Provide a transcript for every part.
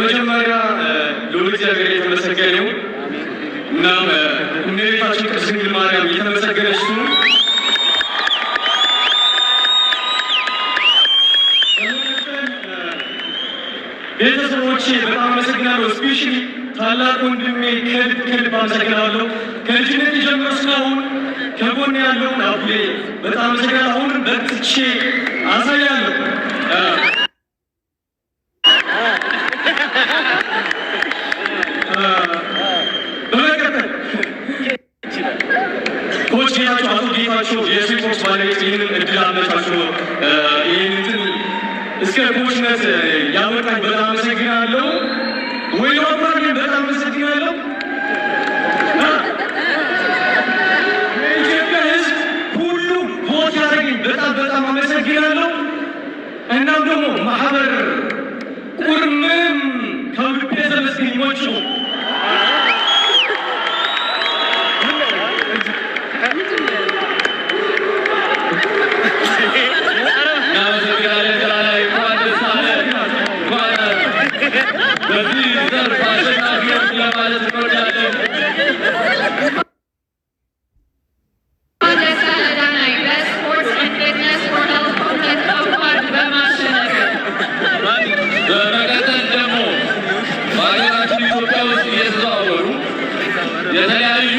በመጀመሪያ ልዑል እግዚአብሔር የተመሰገነ ይሁን። እናም እመቤታችን ቅድስት ድንግል ማርያም የተመሰገነች ትሁን። ቤተሰቦቼ በጣም አመሰግናለሁ። ስፔሻሊ ታላቅ ወንድሜ ከልብ አመሰግናለሁ። ከልጅነት ጀምሮ እስካሁን ከጎን ያለውን አቡዬ በጣም አመሰግናለሁ። አሁንም በርትቼ አሳያለሁ። በመቀጠል ኮች ጌታቸው፣ አቶ ጌታቸው የሴቶች ባለቤት ይህንን እድል አመቻችቶ ይህንን እስከ ኮችነት ያበቃኝ በጣም አመሰግናለሁ። ወይ አባቴ በጣም አመሰግናለሁ። የኢትዮጵያ ሕዝብ ሁሉ ቦት ያደረገኝ በጣም አመሰግናለሁ። እናም ደግሞ ማህበር ቁርምም ከልቤ ተመስገኞች ነው። በመቀጠል ደግሞ በሀገራችን ኢትዮጵያ ውስጥ እየተዘዋወሩ የተለያዩ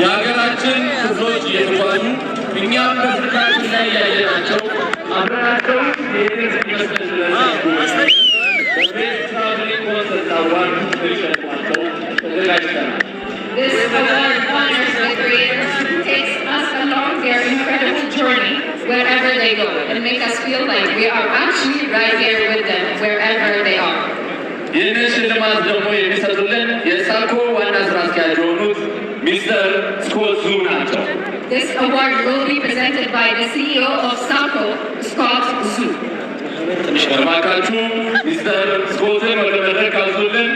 የሀገራችን ክፍሎች እየተጓዙ እኛም በስልካችን ላይ ያየናቸው አብረናቸው This award honors the creators who takes us along their incredible journey wherever they go and make us feel like we are actually right here with them wherever they are. ይህንን ሽልማት ደግሞ የሚሰጡልን የሳኮ ዋና ስራ አስኪያጅ የሆኑት ሚስተር ስኮት ዙ ናቸው። This award will be presented by the CEO of SACO, Scott Zhu. እባካችሁ ሚስተር ስኮትን ወደ መድረክ አዙልን።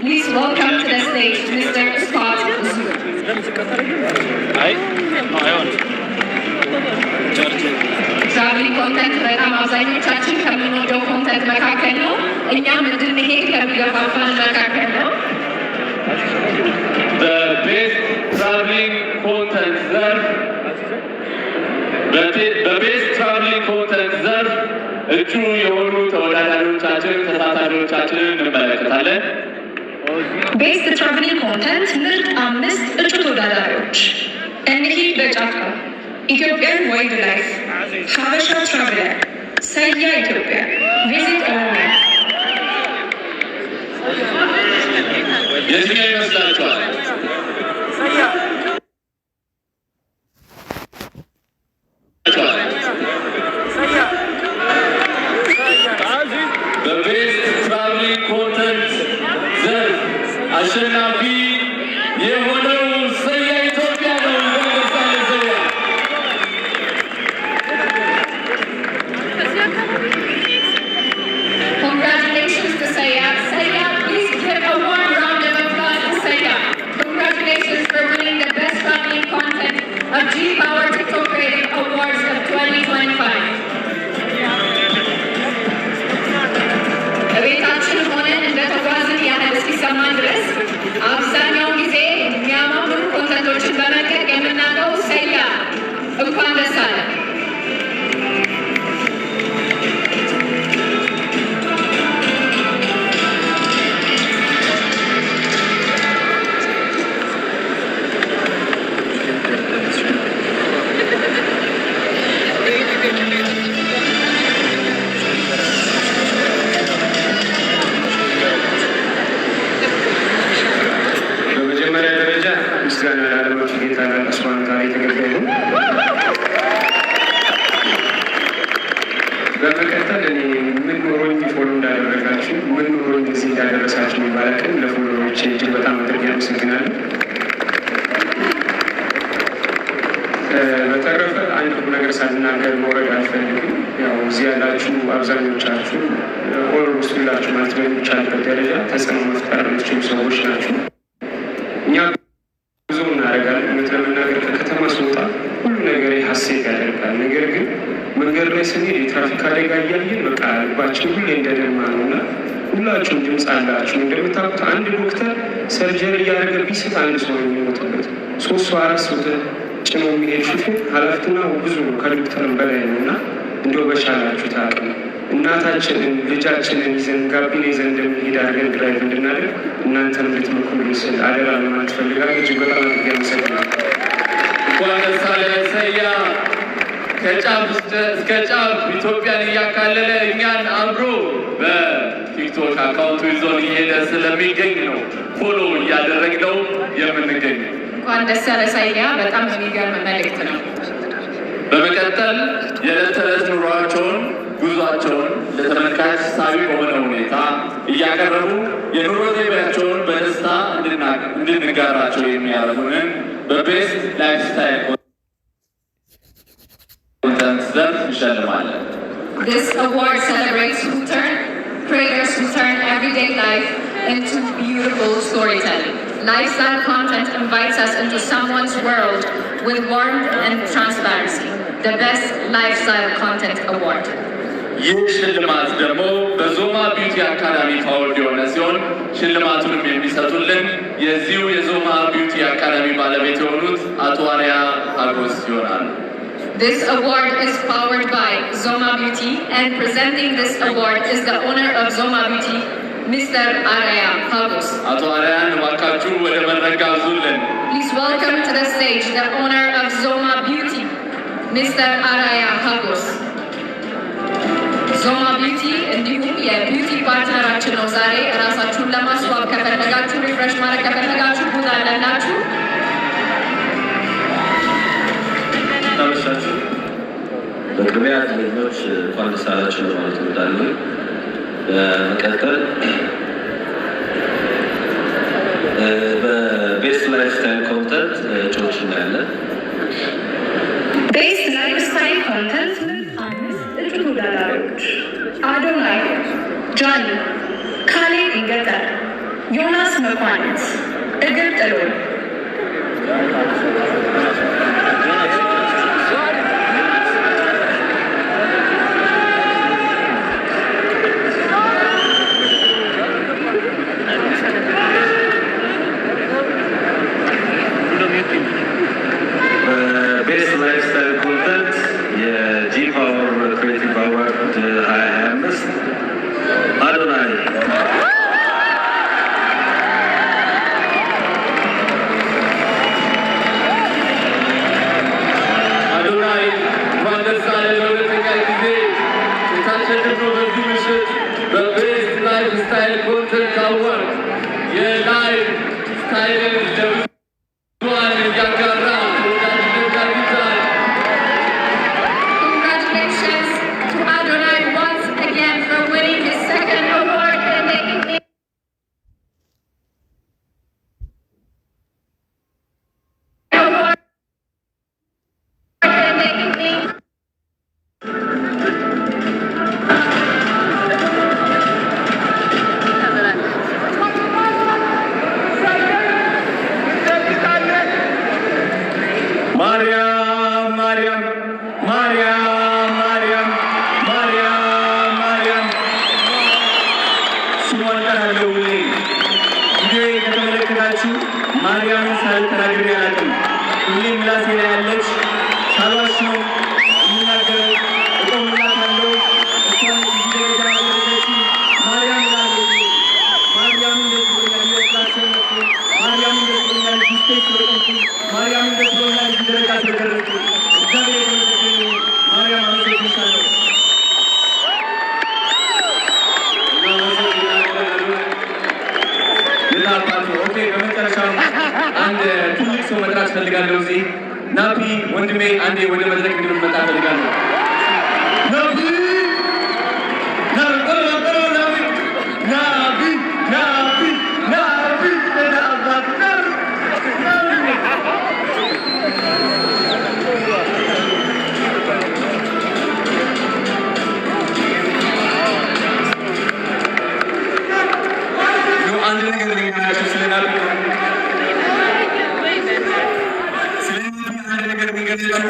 Please welcome to the stage Mr. Scott Zhu. ትራቭሊንግ ኮንተንት በጣም አብዛኞቻችን ከምንወደው ኮንተንት መካከል ነው። እኛም እንድንሄድ ከሚገፋፋን መካከል ነው። በቤስት ትራቭሊንግ ኮንተንት ዘርፍ በቤስት ትራቭሊንግ ኮንተንት ዘርፍ እጩ የሆኑ ተወዳዳሪዎቻችን ተሳታፊዎቻችንን እንመለከታለን። ቤስት ትራቭሊንግ ኮንተንት ምርጥ 5 እጩ ተወዳዳሪዎች እንሂድ በጫካ፣ ኢትዮጵያን ዋይልድ ላይፍ፣ ሀበሻ ትራቭለር፣ ሰያ ኢትዮጵያ፣ ቪዚት ኦሮሚያ። የትኛው ይመስላችኋል? በቤስት ትራቭሊንግ ኮንተንት ዘርፍ አሸናፊ የሆነው ሰያ ኢትዮጵያ ነው። Congratulations to Saya. Saya, please give a warm round of applause to Saya. Congratulations for winning the best traveling content of G-Power TikTok Creative Awards of 2025. ቤታችን ሆነን እንደተጓዝን ያህል እስኪሰማን ድረስ አብዛኛውን ጊዜ የሚያማምሩ ኮንተንቶችን በመልቀቅ የምናውቀው ሰያ እንኳን ደስ አለ። ምስጋና ለዓለማችን ጌታ ለአስማን ጋር የተገባ ይሁን። በመቀጠል እኔ ምን ኖሮኝ ፎሎ እንዳደረጋችሁ ምን ኖሮኝ እዚህ እንዳደረሳችሁ የሚባለቅን ለፎሎዎች እጅግ በጣም አድርጌ አመሰግናለሁ። በተረፈ አንድ ቁም ነገር ሳልናገር መውረድ አልፈልግም። ያው እዚህ ያላችሁ አብዛኞቻችሁ ኦልሞስት ሁላችሁ ማለት በሚቻልበት ደረጃ ተጽዕኖ መፍጠር የምትችሉ ሰዎች ናችሁ። እኛ ብዙ እናደርጋለን። እውነት ለመናገር ከከተማ ስወጣ ሁሉ ነገር ሀሴት ያደርጋል። ነገር ግን መንገድ ላይ ስንሄድ የትራፊክ አደጋ እያየን በቃ ልባችን ሁሌ እንደደማ ነው እና ሁላችሁም ድምፅ አላችሁ። እንደምታውቁት አንድ ዶክተር ሰርጀሪ እያደረገ ቢስት አንድ ሰው ነው የሚሞትበት። 3 ሰው 4 ሰው ጭኖ የሚሄድ ሹፌር ኃላፊነቱ ብዙ ነው፣ ከዶክተርም በላይ ነው እና እንደው በቻላችሁት አቅም እናታችንን ልጃችንን ይዘን ጋቢና ይዘን እንደሚሄድ አድርገን ድራይቭ እንድናደርግ እናንተን እንድትመክሩልኝ ስል አደራ ለማለት ፈልጋለሁ። እጅግ በጣም አድርጌ አመሰግናለሁ። እንኳን ደስ አለህ ሰያ። ከጫፍ እስከ ጫፍ ኢትዮጵያን እያካለለ እኛን አብሮ በቲክቶክ አካውንቱ ይዞን እየሄደ ስለሚገኝ ነው ፎሎ እያደረግነው የምንገኝ። እንኳን ደስ ያለህ ሰያ። በጣም የሚገርም መልእክት ነው። በመቀጠል የዕለት ተዕለት ኑሯቸውን ጉዟቸውን ለተመልካች ሳቢ በሆነ ሁኔታ እያቀረቡ የኑሮ ዘይቤያቸውን በደስታ እንድንጋራቸው የሚያደርጉንን በቤስት ላይፍ ስታይል ኮንተንት ዘርፍ እንሸልማለን። This award celebrates creators who turn everyday life into beautiful storytelling. Lifestyle content invites us into someone's world with warmth and transparency. The Best Lifestyle Content Award. ይህ ሽልማት ደግሞ በዞማ ቢዩቲ አካዳሚ ፋውልድ የሆነ ሲሆን ሽልማቱንም የሚሰጡልን የዚሁ የዞማ ቢዩቲ አካዳሚ ባለቤት የሆኑት አቶ አርያ ሀጎስ ይሆናል። This award is powered by Zoma Beauty, and presenting this award is the owner of Zoma Beauty, Mr. Araya Hagos. አቶ አርያን እባካችሁ ወደ መድረክ ጋብዙልን። Please welcome to the stage the owner of Zoma Beauty, Mr. Araya Hagos. ዞማ ቢዩቲ እንዲሁም የቢዩቲ ፓርትነራችን ነው። ዛሬ ራሳችሁን ለማስዋብ ከፈለጋችሁ፣ ሪፍሬሽ ማድረግ ከፈለጋችሁ ቦታ አላችሁ። በቅድሚያ አትሌቶች እንኳን ደስ አላችሁ ለማለት እወዳለሁ። በመቀጠል በቤስት ላይፍ ስታይል ኮንተንት እጩዎች እናያለን። ቤስት ላይፍ ስታይል ኮንተንት 5 እጩ ተወዳዳሪዎች አዶናይ፣ ጃኒ፣ ካሌብ ገጠር፣ ዮናስ መኳንንት፣ እግር ጥሎን። ቤስት ላይፍ ስታይል ኮንተንት የጂ ፓወር ክሬቲቭ አዋርድ 2025 አዶናይ። አዶናይ እንኳን ደስ አለህ። ለሁለተኛ ጊዜ የታሸነፍነው በዚህ ምሽት በቤስት ላይፍ ስታይል ኮንተንት አዋርድ የላይፍ ስታይልን ለብዙሃን እያጋራ ተወዳጅነት አግኝተሃል። Congratulations to Adonai once again for winning his second award in the evening. ማርያም ማርያም ማርያም ማርያም ማርያም ማርያም ስሟን ጠራለሁ። ቪዲዮ ከተመለከታችሁ ማርያምን ሳልተናግሬ አላውቅም። ሁሌም ምላሴ ላይ ያለች ሳልዋሽ ነው የምናገረው። እቆምላታለሁ። እሷን እዚህ ደረጃ ያደረሰችኝ ማርያም እላለሁ። ማርያምን ደስ ብሎኛል ስለስላሸነፍኩ፣ ማርያምን ደስ ብሎኛል ስቴጅ ስለቆምኩ፣ ማርያምን ደስ ብሎኛል እዚህ ደረጃ ስለደረስኩ። እግዚአብሔር የተመሰገነ ይሁን። ማርያም አመሰግንሻለሁ። ኦኬ፣ በመጨረሻው አንድ ትልቅ ሰው መጥራት ፈልጋለሁ። እዚህ ናፒ ወንድሜ አንዴ ወደ መድረክ እንድንመጣ ፈልጋለሁ። ናፒ አንድ ነገር ልንገራችሁ ስለ ናፒ አንድ ነገር ልንገራችሁ።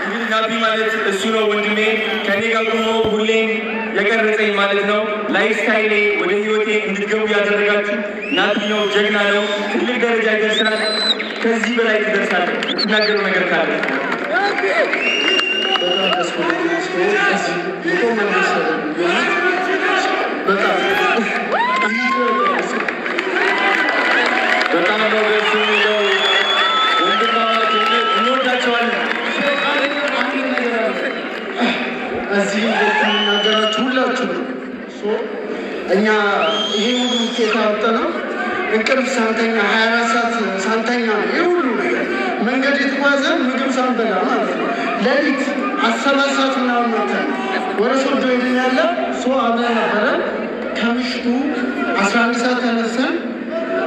እንግዲህ ናቢ ማለት እሱ ነው ወንድሜ፣ ከኔ ጋር ቆሞ ሁሌም የቀረጸኝ ማለት ነው። ላይፍ ስታይሌ ወደ ህይወቴ እንድትገቡ ያደረጋችሁ ናቢ ነው። ጀግና ነው። ትልቅ ደረጃ ይደርሳል። ከዚህ በላይ ትደርሳል። የምትናገረው ነገር ካለ በጣም ነው ደስ የሚለው። ወንድማማችነት እንወዳቸዋለን። እዚህ እንደምናገራችሁ ሁላችሁ እኛ ይሄ ሁሉ ውጤት ያወጣነው እንቅልፍ ሳንተኛ 24 ሰዓት ሳንተኛ ይሄ ሁሉ ነገር መንገድ የተጓዘ ምግብ ሳንበላ ማለት ነው። ሌሊት 17 ሰዓት ምናምን መተን ወደ ሶዶ ሄድን ያለ አብረን ነበረ። ከምሽቱ 11 ሰዓት ተነስተን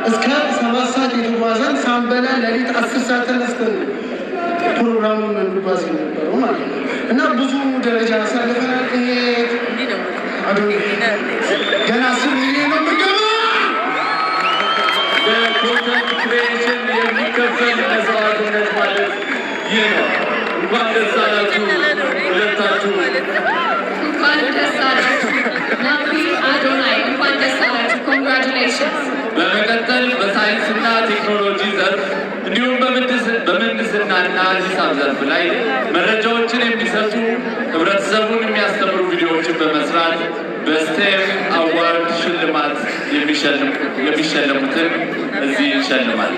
እስከ 7 ሰዓት የተጓዘን ሳንበላ ሌሊት 10 ሰዓት ተነስተን ፕሮግራሙን እንጓዝ የነበረው ማለት ነው። እና ብዙ ደረጃ አሳልፈናል። ገና 10 ሚሊዮን ነው የምንገባ። ለኮንተንት ክሬሽን የሚከፈል መስዋዕትነት ማለት ይህ ነው። እንኳን ደስ አላችሁ ሁለታችሁ። እንኳን ደስ አላችሁ ናቢ አዶናይ፣ እንኳን ደስ አላችሁ። ኮንግራቹሌሽንስ። በመቀጠል በሳይንስና ቴክኖሎጂ ዘርፍ እንዲሁም በምህንድስናና ሂሳብ ዘርፍ ላይ መረጃዎችን የሚሰጡ ህብረተሰቡን የሚያስተምሩ ቪዲዮዎችን በመስራት በስቴም አዋርድ ሽልማት የሚሸለሙትን እዚህ ይሸልማል።